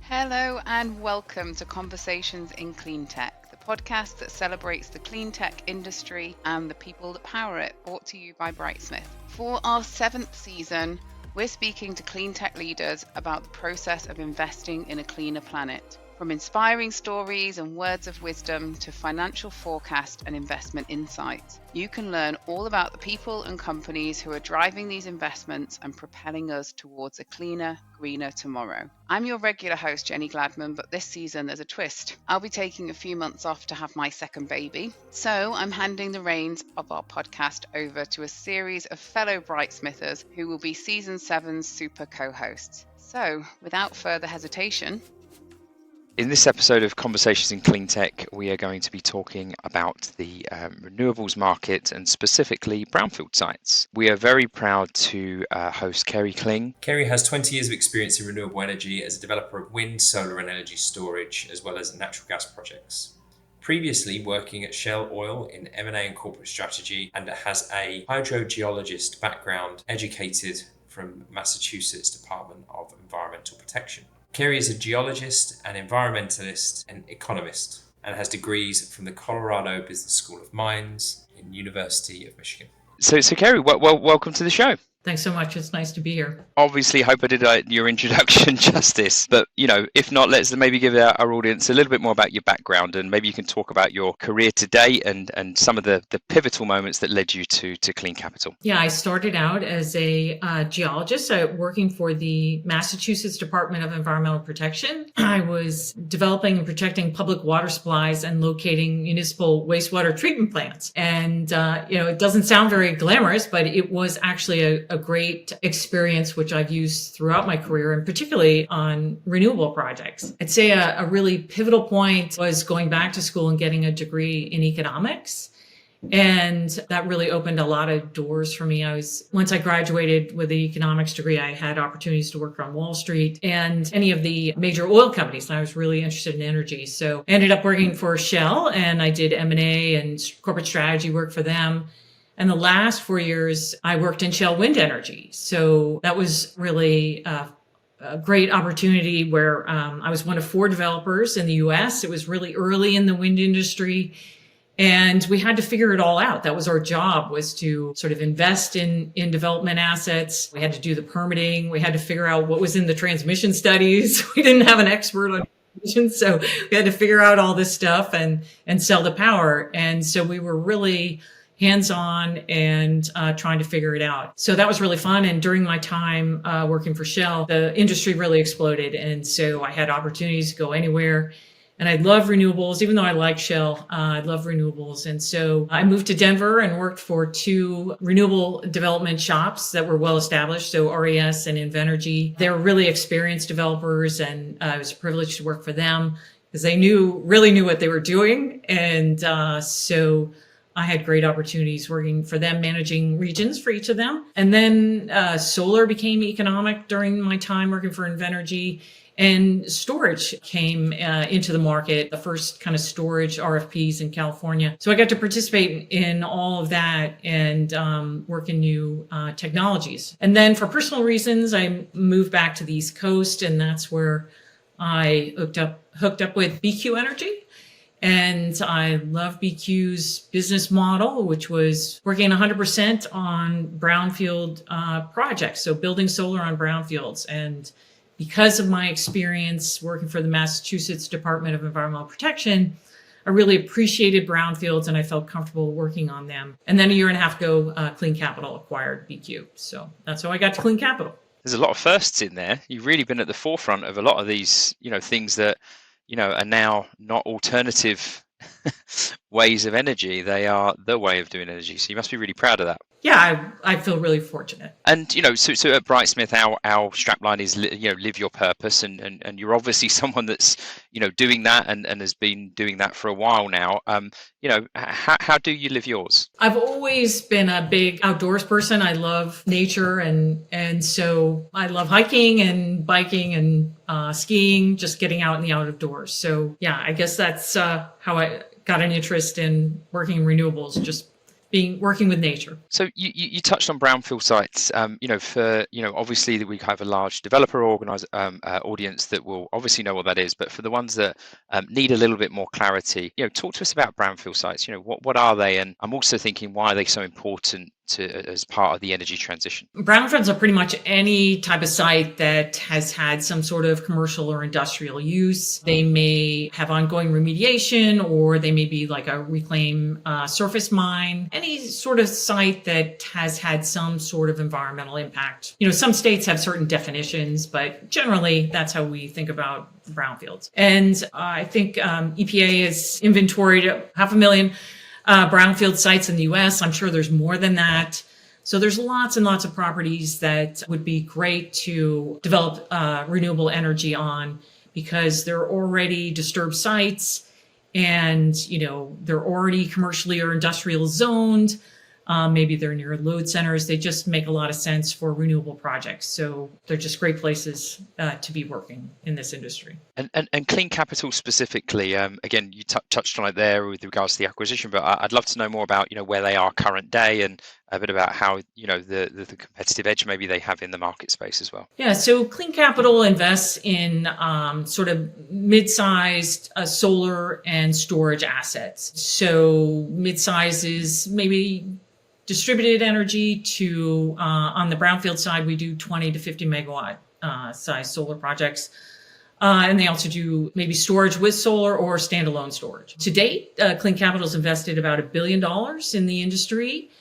Hello and welcome to Conversations in Cleantech, the podcast that celebrates the clean tech industry and the people that power it, brought to you by Brightsmith. For our 7th season, we're speaking to clean tech leaders about the process of investing in a cleaner planet. From inspiring stories and words of wisdom to financial forecast and investment insights, you can learn all about the people and companies who are driving these investments and propelling us towards a cleaner, greener tomorrow. I'm your regular host, Jenny Gladman, but this season there's a twist. I'll be taking a few months off to have my second baby, so I'm handing the reins of our podcast over to a series of fellow Brightsmithers who will be Season 7's super co-hosts. So, without further hesitation, in this episode of Conversations in Cleantech, we are going to be talking about the renewables market and specifically brownfield sites. We are very proud to host Carey Kling. Carey has 20 years of experience in renewable energy as a developer of wind, solar and energy storage, as well as natural gas projects. Previously working at Shell Oil in M&A and corporate strategy, and has a hydrogeologist background, educated from Massachusetts Department of Environmental Protection. Carey is a geologist, an environmentalist, and economist, and has degrees from the Colorado Business School of Mines and University of Michigan. So Carey, welcome to the show. Thanks so much. It's nice to be here. Obviously, hope I did your introduction justice, but if not, let's maybe give our audience a little bit more about your background, and maybe you can talk about your career to date and some of the pivotal moments that led you to CleanCapital. Yeah, I started out as a geologist working for the Massachusetts Department of Environmental Protection. I was developing and protecting public water supplies and locating municipal wastewater treatment plants. And, it doesn't sound very glamorous, but it was actually a great experience, which I've used throughout my career, and particularly on renewable projects. I'd say a really pivotal point was going back to school and getting a degree in economics. And that really opened a lot of doors for me. Once I graduated with the economics degree, I had opportunities to work on Wall Street and any of the major oil companies. And I was really interested in energy. So I ended up working for Shell, and I did M&A and corporate strategy work for them. And the last 4 years, I worked in Shell wind energy. So that was really a great opportunity where I was one of 4 developers in the US. It was really early in the wind industry, and we had to figure it all out. That was our job, was to sort of invest in development assets. We had to do the permitting. We had to figure out what was in the transmission studies. We didn't have an expert on transmission, so we had to figure out all this stuff and sell the power. And so we were really hands-on and trying to figure it out. So that was really fun. And during my time working for Shell, the industry really exploded. And so I had opportunities to go anywhere. And I love renewables, even though I like Shell, I love renewables. And so I moved to Denver and worked for 2 renewable development shops that were well established, so RES and Invenergy. They were really experienced developers, and it was a privilege to work for them because they really knew what they were doing. And so I had great opportunities working for them, managing regions for each of them. And then solar became economic during my time working for Invenergy, and storage came into the market, the first kind of storage RFPs in California. So I got to participate in all of that and work in new technologies. And then for personal reasons, I moved back to the East Coast, and that's where I hooked up with BQ Energy. And I love BQ's business model, which was working 100% on brownfield projects, so building solar on brownfields. And because of my experience working for the Massachusetts Department of Environmental Protection, I really appreciated brownfields and I felt comfortable working on them. And then a year and a half ago, CleanCapital acquired BQ. So that's how I got to CleanCapital. There's a lot of firsts in there. You've really been at the forefront of a lot of these, things that are now not alternative ways of energy. They are the way of doing energy. So you must be really proud of that. Yeah, I feel really fortunate. And, so at Brightsmith, our strapline is, live your purpose. And you're obviously someone that's, doing that and has been doing that for a while now. How do you live yours? I've always been a big outdoors person. I love nature. And so I love hiking and biking and skiing, just getting out in the outdoors. So yeah, I guess that's how I got an interest in working in renewables, just working with nature. So you touched on brownfield sites. Obviously that we have a large developer audience that will obviously know what that is, but for the ones that need a little bit more clarity, talk to us about brownfield sites. What are they? And I'm also thinking, why are they so important as part of the energy transition? Brownfields are pretty much any type of site that has had some sort of commercial or industrial use. They may have ongoing remediation, or they may be like a reclaim surface mine. Any sort of site that has had some sort of environmental impact. Some states have certain definitions, but generally that's how we think about brownfields. And I think EPA has inventoried 500,000 brownfield sites in the US. I'm sure there's more than that. So there's lots and lots of properties that would be great to develop renewable energy on, because they're already disturbed sites, and they're already commercially or industrial zoned. Maybe they're near load centers. They just make a lot of sense for renewable projects. So they're just great places to be working in this industry. And CleanCapital specifically, again, you touched on it there with regards to the acquisition, but I'd love to know more about where they are current day, and a bit about how the competitive edge maybe they have in the market space as well. Yeah, so CleanCapital invests in sort of mid-sized solar and storage assets. So mid-size is maybe distributed energy to, on the brownfield side, we do 20 to 50 megawatt size solar projects. And they also do maybe storage with solar or standalone storage. To date, CleanCapital has invested about $1 billion in the industry.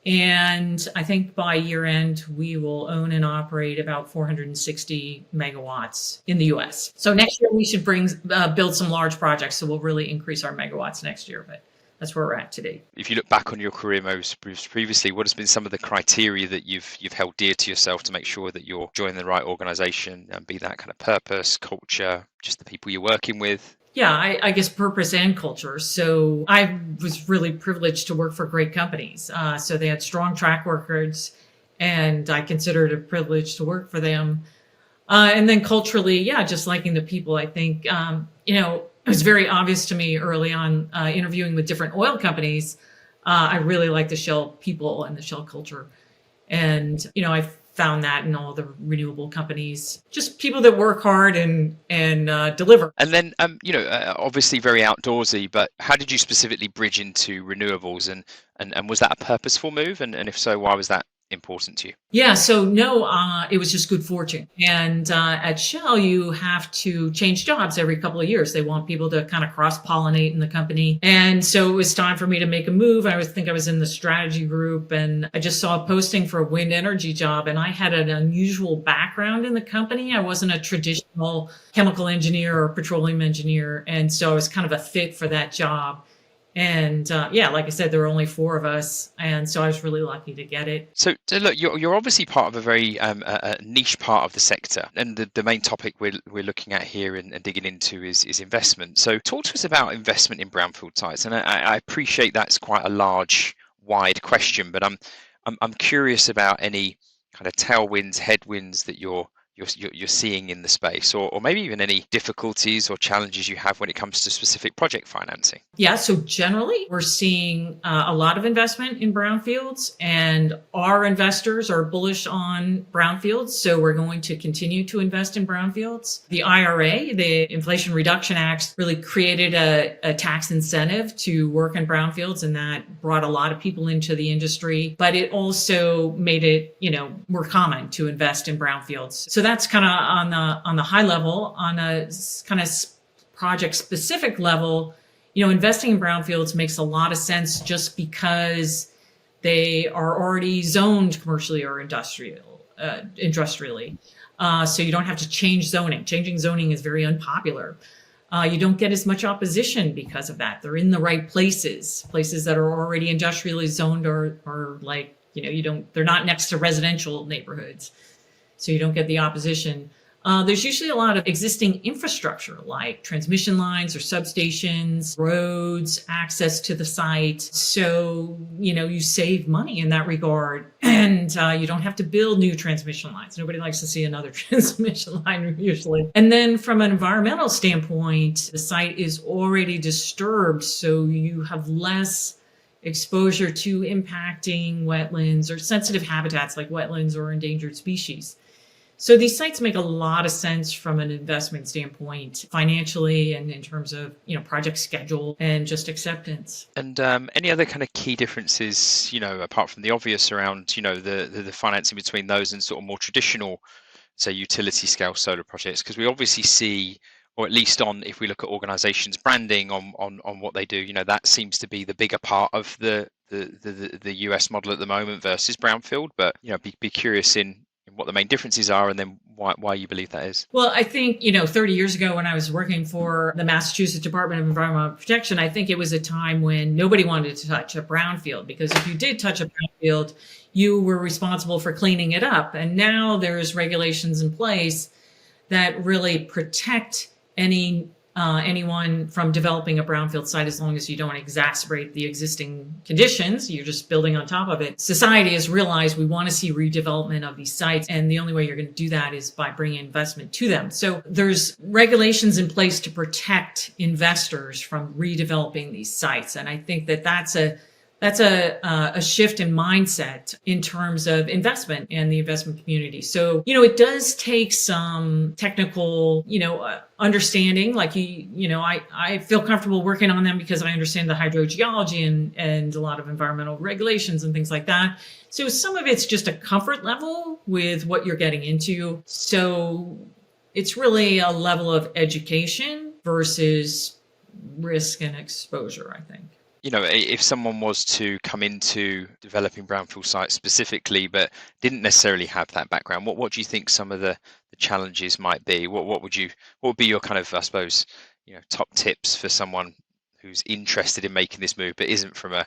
And I think by year end, we will own and operate about 460 megawatts in the US. So next year we should build some large projects. So we'll really increase our megawatts next year. But that's where we're at today. If you look back on your career most previously, what has been some of the criteria that you've held dear to yourself to make sure that you're joining the right organization, and be that kind of purpose, culture, just the people you're working with? Yeah, I guess purpose and culture. So I was really privileged to work for great companies. So they had strong track records, and I consider it a privilege to work for them. And then culturally, yeah, just liking the people. I think, it was very obvious to me early on interviewing with different oil companies. I really like the Shell people and the Shell culture. And, I found that in all the renewable companies, just people that work hard and deliver. And then, obviously very outdoorsy, but how did you specifically bridge into renewables, and was that a purposeful move? And if so, why was that important to you? Yeah, so no, it was just good fortune. And at Shell, you have to change jobs every couple of years. They want people to kind of cross-pollinate in the company. And so it was time for me to make a move. I think I was in the strategy group, and I just saw a posting for a wind energy job. And I had an unusual background in the company. I wasn't a traditional chemical engineer or petroleum engineer. And so I was kind of a fit for that job. And like I said, there were only 4 of us, and so I was really lucky to get it. So look, you're obviously part of a very niche part of the sector, and the main topic we're looking at here and digging into is investment. So talk to us about investment in brownfield sites, and I appreciate that's quite a large, wide question, but I'm curious about any kind of tailwinds, headwinds that you're seeing in the space, or maybe even any difficulties or challenges you have when it comes to specific project financing. Yeah, so generally we're seeing a lot of investment in brownfields, and our investors are bullish on brownfields. So we're going to continue to invest in brownfields. The IRA, the Inflation Reduction Act, really created a tax incentive to work in brownfields, and that brought a lot of people into the industry, but it also made it, more common to invest in brownfields. So that's kind of on the high level. On a kind of project specific level, investing in brownfields makes a lot of sense just because they are already zoned commercially or industrially. So you don't have to change zoning. Changing zoning is very unpopular. You don't get as much opposition because of that. They're in the right places that are already industrially zoned, or like, they're not next to residential neighborhoods. So you don't get the opposition. There's usually a lot of existing infrastructure like transmission lines or substations, roads, access to the site. So, you save money in that regard, and you don't have to build new transmission lines. Nobody likes to see another transmission line usually. And then from an environmental standpoint, the site is already disturbed. So you have less exposure to impacting wetlands or sensitive habitats like wetlands or endangered species. So these sites make a lot of sense from an investment standpoint, financially, and in terms of, project schedule and just acceptance. And any other kind of key differences, apart from the obvious around, the financing between those and sort of more traditional, say, utility scale solar projects? Because we obviously see, or at least if we look at organizations branding on what they do, that seems to be the bigger part of the US model at the moment versus Brownfield. But, be curious in what the main differences are, and then why you believe that is. Well, I think, 30 years ago when I was working for the Massachusetts Department of Environmental Protection, I think it was a time when nobody wanted to touch a brownfield, because if you did touch a brownfield, you were responsible for cleaning it up. And now there's regulations in place that really protect anyone from developing a brownfield site, as long as you don't exacerbate the existing conditions. You're just building on top of it. Society has realized we want to see redevelopment of these sites, and the only way you're going to do that is by bringing investment to them. So there's regulations in place to protect investors from redeveloping these sites, and I think that's a shift in mindset in terms of investment and the investment community. So, it does take some technical, understanding. Like, I feel comfortable working on them because I understand the hydrogeology and a lot of environmental regulations and things like that. So some of it's just a comfort level with what you're getting into. So it's really a level of education versus risk and exposure, I think. If someone was to come into developing brownfield sites specifically, but didn't necessarily have that background, what do you think some of the challenges might be? What would be your kind of, I suppose, top tips for someone who's interested in making this move, but isn't from a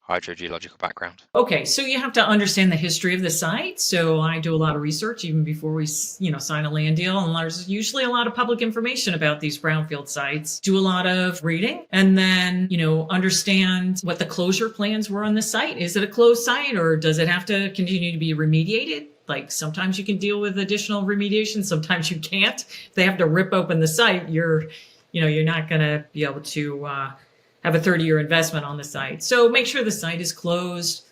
hydrogeological background? Okay, so you have to understand the history of the site. So I do a lot of research even before we, sign a land deal. And there's usually a lot of public information about these brownfield sites. Do a lot of reading, and then, understand what the closure plans were on the site. Is it a closed site, or does it have to continue to be remediated? Like, sometimes you can deal with additional remediation, sometimes you can't. If they have to rip open the site, you're not going to be able to have a 30-year investment on the site. So make sure the site is closed,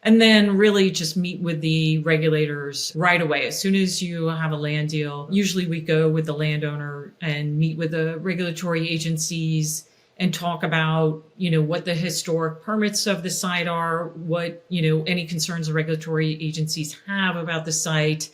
and then really just meet with the regulators right away. As soon as you have a land deal, usually we go with the landowner and meet with the regulatory agencies and talk about, what the historic permits of the site are, what, any concerns the regulatory agencies have about the site.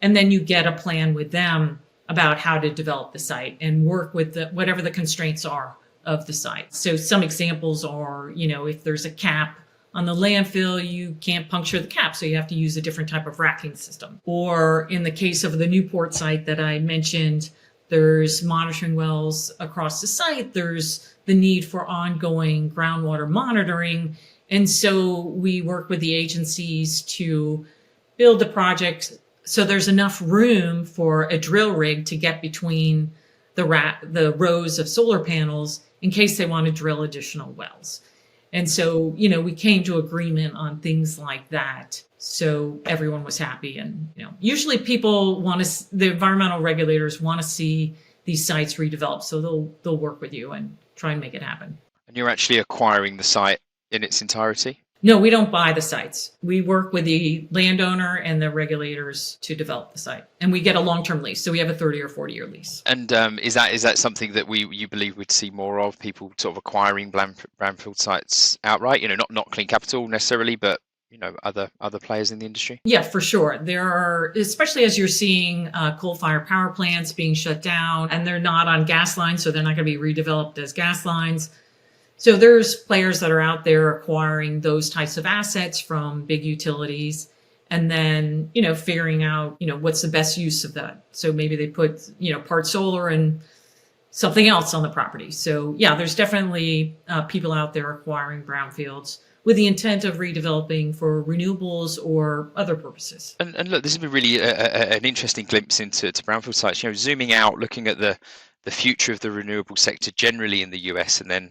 And then you get a plan with them about how to develop the site and work with whatever the constraints are of the site. So some examples are, if there's a cap on the landfill, you can't puncture the cap, so you have to use a different type of racking system. Or in the case of the Newport site that I mentioned, there's monitoring wells across the site. There's the need for ongoing groundwater monitoring. And so we work with the agencies to build the project so there's enough room for a drill rig to get between the rows of solar panels in case they want to drill additional wells. And so, we came to agreement on things like that. So everyone was happy. And, usually people the environmental regulators want to see these sites redeveloped. So they'll work with you and try and make it happen. And you're actually acquiring the site in its entirety? No, we don't buy the sites. We work with the landowner and the regulators to develop the site, and we get a long-term lease. So we have a 30 or 40-year lease. And is that something that you believe we'd see more of, people sort of acquiring brownfield sites outright? Not CleanCapital necessarily, but other players in the industry? Yeah, for sure. There are, especially as you're seeing coal-fired power plants being shut down, and they're not on gas lines, so they're not going to be redeveloped as gas lines. So there's players that are out there acquiring those types of assets from big utilities, and then, figuring out, what's the best use of that. So maybe they put, part solar and something else on the property. So yeah, there's definitely people out there acquiring brownfields with the intent of redeveloping for renewables or other purposes. And look, this has been really an interesting glimpse into brownfield sites. Zooming out, looking at the future of the renewable sector generally in the US, and then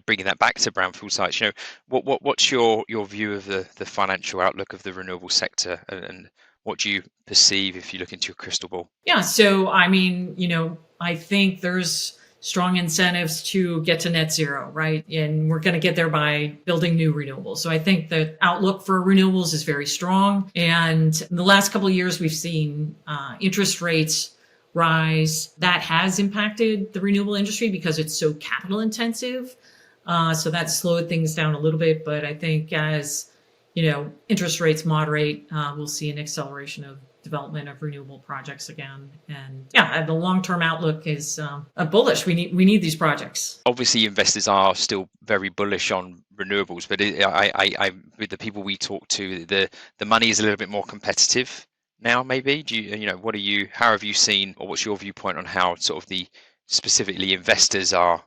bringing that back to brownfield sites. What's your view of the financial outlook of the renewable sector, and what do you perceive if you look into your crystal ball? Yeah, so I think there's strong incentives to get to net zero, right? And we're going to get there by building new renewables. So I think the outlook for renewables is very strong. And in the last couple of years, we've seen interest rates rise. That has impacted the renewable industry because it's so capital intensive. So that slowed things down a little bit. But I think as interest rates moderate, we'll see an acceleration of development of renewable projects again. And the long-term outlook is bullish. We need these projects. Obviously, investors are still very bullish on renewables, but I with the people we talk to, the money is a little bit more competitive now. Maybe how have you seen, or what's your viewpoint on how sort of the specifically investors are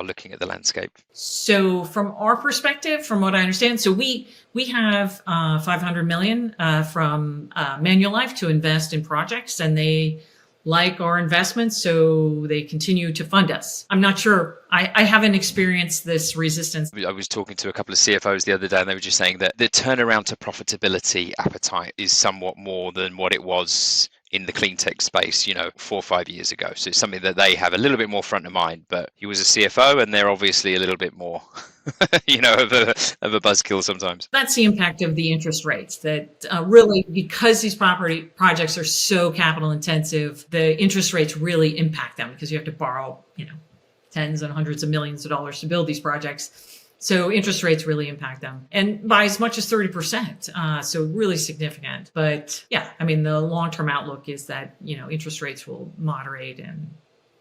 looking at the landscape? So from our perspective, from what I understand, so we have $500 million from Manulife to invest in projects, and they like our investments, so they continue to fund us. I'm not sure. I haven't experienced this resistance. I was talking to a couple of CFOs the other day, and they were just saying that the turnaround to profitability appetite is somewhat more than what it was in the Cleantech space, 4 or 5 years ago. So it's something that they have a little bit more front of mind. But he was a CFO, and they're obviously a little bit more, of a buzzkill sometimes. That's the impact of the interest rates. That really, because these property projects are so capital intensive, the interest rates really impact them because you have to borrow, tens and hundreds of millions of dollars to build these projects. So interest rates really impact them, and by as much as 30%. So really significant. But the long-term outlook is that, interest rates will moderate and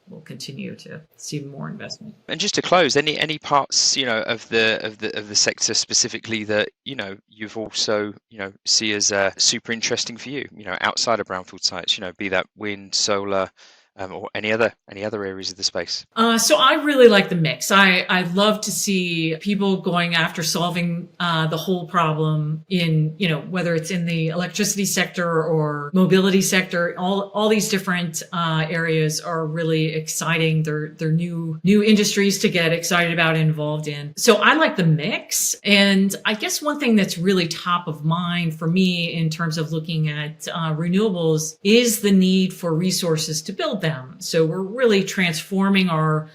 we'll continue to see more investment. And just to close, any parts, of the sector specifically that, you've also, see as super interesting for you, outside of brownfield sites, be that wind, solar, or any other areas of the space? So I really like the mix. I love to see people going after solving the whole problem in, whether it's in the electricity sector or mobility sector. All these different areas are really exciting. They're new industries to get excited about and involved in. So I like the mix. And I guess one thing that's really top of mind for me in terms of looking at renewables is the need for resources to build them. So we're really transforming our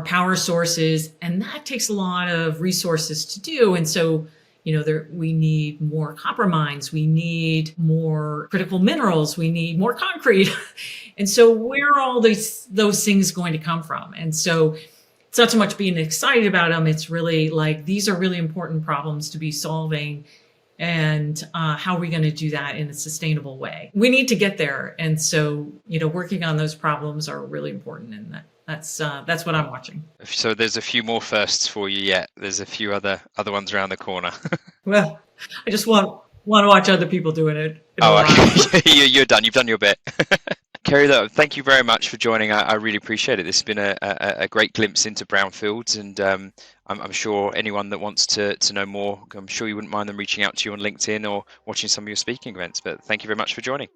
power sources, and that takes a lot of resources to do. And so, we need more copper mines, we need more critical minerals, we need more concrete. And so where are all those things going to come from? And so it's not so much being excited about them, it's really like, these are really important problems to be solving. And how are we going to do that in a sustainable way? We need to get there. And so, working on those problems are really important. And that's what I'm watching. So there's a few more firsts for you yet. There's a few other ones around the corner. Well, I just want to watch other people doing it. Okay. You're done. You've done your bit. Carey, thank you very much for joining. I really appreciate it. This has been a great glimpse into brownfields, and I'm sure anyone that wants to know more, I'm sure you wouldn't mind them reaching out to you on LinkedIn or watching some of your speaking events. But thank you very much for joining.